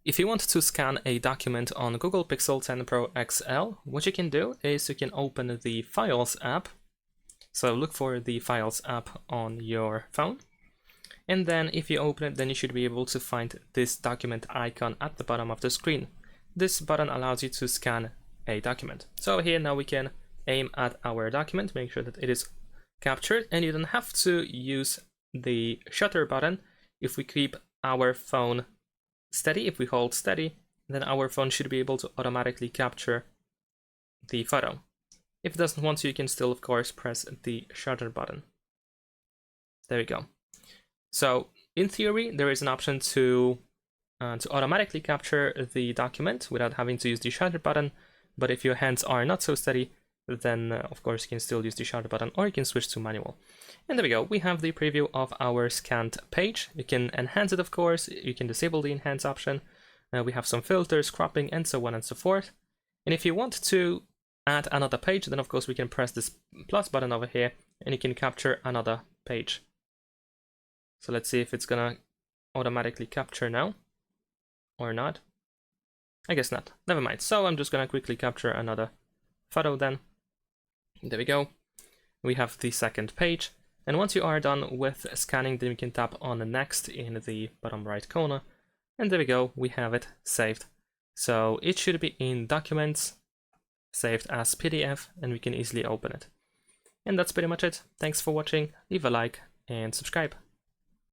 If you want to scan a document on Google Pixel 10 Pro XL, what you can do is you can open the Files app. So look for the Files app on your phone. And then if you open it, then you should be able to find this document icon at the bottom of the screen. This button allows you to scan a document. So here now we can aim at our document, make sure that it is captured, and you don't have to use the shutter button. If we keep our phone steady, if we hold steady, then our phone should be able to automatically capture the photo. If it doesn't want to, you can still, of course, press the shutter button. There we go. So in theory, there is an option to automatically capture the document without having to use the shutter button. But if your hands are not so steady, then of course you can still use the shutter button, or you can switch to manual. And there we go. We have the preview of our scanned page. You can enhance it, of course. You can disable the enhance option. We have some filters, cropping, and so on and so forth. And if you want to add another page, then of course we can press this plus button over here, and you can capture another page. So let's see if it's gonna automatically capture now or not. I guess not. Never mind. So I'm just gonna quickly capture another photo then. There we go. We have the second page. And once you are done with scanning, then you can tap on next in the bottom right corner. And there we go. We have it saved. So it should be in Documents, saved as PDF, and we can easily open it. And that's pretty much it. Thanks for watching. Leave a like and subscribe.